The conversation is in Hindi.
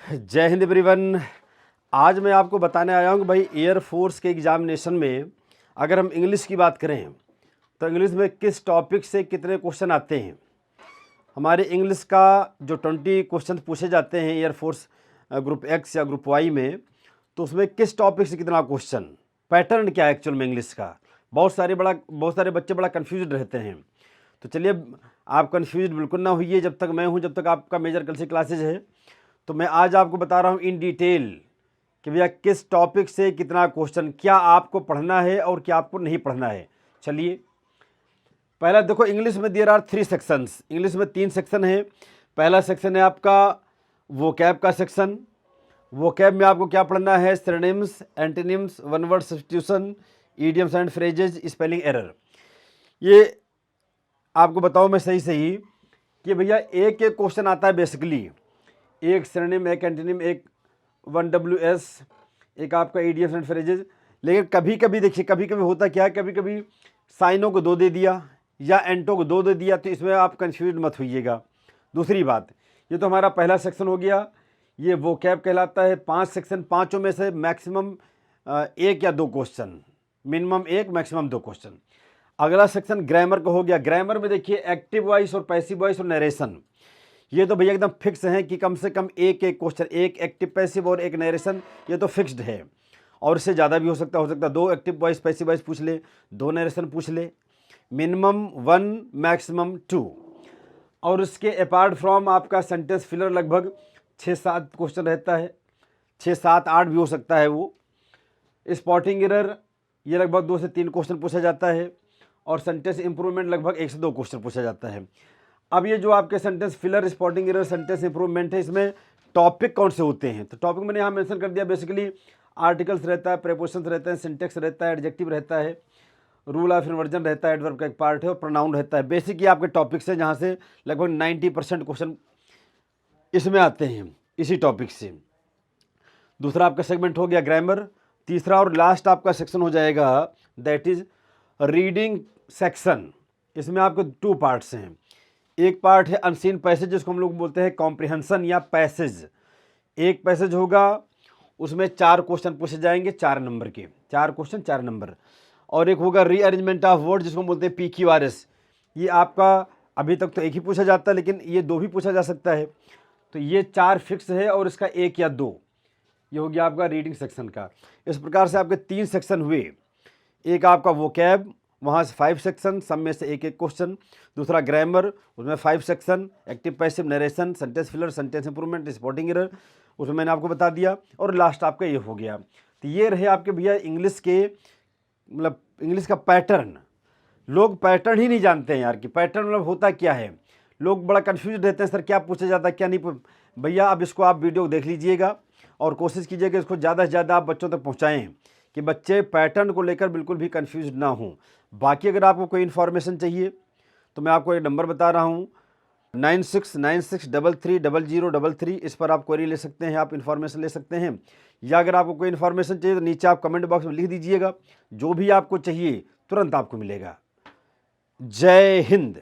जय हिंद एवरीवन। आज मैं आपको बताने आया हूँ कि भाई एयरफोर्स के एग्जामिनेशन में अगर हम इंग्लिश की बात करें तो इंग्लिश में किस टॉपिक से कितने क्वेश्चन आते हैं। हमारे इंग्लिश का जो 20 क्वेश्चन पूछे जाते हैं एयरफोर्स ग्रुप एक्स या ग्रुप वाई में, तो उसमें किस टॉपिक से कितना क्वेश्चन, पैटर्न क्या है एक्चुअल में इंग्लिश का। बहुत सारे बच्चे बड़ा कन्फ्यूज रहते हैं। तो चलिए, आप कन्फ्यूज बिल्कुल ना होइए, जब तक मैं हूँ, जब तक आपका मेजर कल से क्लासेज है। तो मैं आज आपको बता रहा हूँ इन डिटेल कि भैया किस टॉपिक से कितना क्वेश्चन, क्या आपको पढ़ना है और क्या आपको नहीं पढ़ना है। चलिए, पहला देखो, इंग्लिश में देयर आर 3 सेक्शंस। इंग्लिश में 3 सेक्शन है। पहला सेक्शन है आपका वोकैब का सेक्शन। वोकैब में आपको क्या पढ़ना है? Synonyms, antonyms, one word substitution, idioms and phrases, spelling error. ये आपको बताऊं मैं सही कि भैया एक एक क्वेश्चन आता है बेसिकली। एक सिनोनिम, एक एंटोनिम, एक 1WS, एक आपका इडियम्स एंड फ्रेजेज। लेकिन कभी कभी देखिए, कभी कभी होता क्या है, कभी कभी साइनों को 2 दे दिया या एंटो को 2 दे दिया, तो इसमें आप कंफ्यूज मत होइएगा। दूसरी बात, ये तो हमारा पहला सेक्शन हो गया। ये वोकैब कहलाता है। 5 सेक्शन, पाँचों में से मैक्सिमम 1 या 2 क्वेश्चन, मिनिमम 1, मैक्सिमम 2 क्वेश्चन। अगला सेक्शन ग्रामर का हो गया। ग्रामर में देखिए एक्टिव वॉइस और पैसिव वॉइस और नरेशन, ये तो भैया एकदम फिक्स है कि कम से कम एक क्वेश्चन, एक एक्टिव पैसिव और एक नरेशन, ये तो फिक्स्ड है। और इससे ज़्यादा भी हो सकता है 2 एक्टिव वॉइस पैसिव वॉइस पूछ ले, 2 नरेशन पूछ ले, मिनिमम 1 मैक्सिमम 2। और उसके अपार्ट फ्रॉम आपका सेंटेंस फिलर लगभग 6-7 क्वेश्चन रहता है, 6-7-8 भी हो सकता है वो। स्पॉटिंग एरर ये लगभग 2 से 3 क्वेश्चन पूछा जाता है। और सेंटेंस इंप्रूवमेंट लगभग 1 से 2 क्वेश्चन पूछा जाता है। अब ये जो आपके sentence filler, spotting error, sentence improvement है, इसमें टॉपिक कौन से होते हैं? तो टॉपिक मैंने यहाँ मेंशन कर दिया। बेसिकली आर्टिकल्स रहता है, प्रेपोजिशंस रहते हैं, सिंटेक्स रहता है, एडजेक्टिव रहता है, रूल ऑफ इन्वर्जन रहता है, एडवर्ब का एक पार्ट है, और प्रोनाउन रहता है। बेसिक ये आपके टॉपिक्स हैं जहाँ से लगभग 90% क्वेश्चन इसमें आते हैं, इसी टॉपिक से। दूसरा आपका सेगमेंट हो गया ग्रामर। तीसरा और लास्ट आपका सेक्शन हो जाएगा, दैट इज रीडिंग सेक्शन। इसमें आपके 2 पार्ट्स हैं। एक पार्ट है अनसीन पैसेज, जिसको हम लोग बोलते हैं कॉम्प्रिहेंशन या पैसेज। एक पैसेज होगा, उसमें 4 क्वेश्चन पूछे जाएंगे, 4 नंबर के, 4 क्वेश्चन 4 नंबर। और एक होगा रीअरेंजमेंट ऑफ वर्ड, जिसको हम बोलते हैं PQRS। ये आपका अभी तक तो एक ही पूछा जाता है, लेकिन ये 2 भी पूछा जा सकता है। तो ये 4 फिक्स है और इसका 1 या 2, ये हो गया आपका रीडिंग सेक्शन का। इस प्रकार से आपके 3 सेक्शन हुए। एक आपका वोकैब, वहाँ से 5 सेक्शन, सब में से एक क्वेश्चन। दूसरा ग्रामर, उसमें 5 section, active passive, narration, sentence filler, sentence improvement, spotting error, उसमें मैंने आपको बता दिया। और लास्ट आपका ये हो गया। तो ये रहे आपके भैया इंग्लिश के, मतलब इंग्लिश का पैटर्न। लोग पैटर्न ही नहीं जानते हैं यार कि पैटर्न मतलब होता क्या है। लोग बड़ा कन्फ्यूज रहते हैं, सर क्या पूछा जाता है क्या नहीं। भैया अब इसको आप वीडियो देख लीजिएगा और कोशिश कीजिएगा इसको ज़्यादा से ज़्यादा आप बच्चों तक पहुँचाएँ कि बच्चे पैटर्न को लेकर बिल्कुल भी कंफ्यूज ना हों। बाकी अगर आपको कोई इन्फॉर्मेशन चाहिए तो मैं आपको एक नंबर बता रहा हूँ, 9696330033। इस पर आप क्वेरी ले सकते हैं, आप इन्फॉर्मेशन ले सकते हैं। या अगर आपको कोई इन्फॉर्मेशन चाहिए तो नीचे आप कमेंट बॉक्स में लिख दीजिएगा, जो भी आपको चाहिए तुरंत आपको मिलेगा। जय हिंद।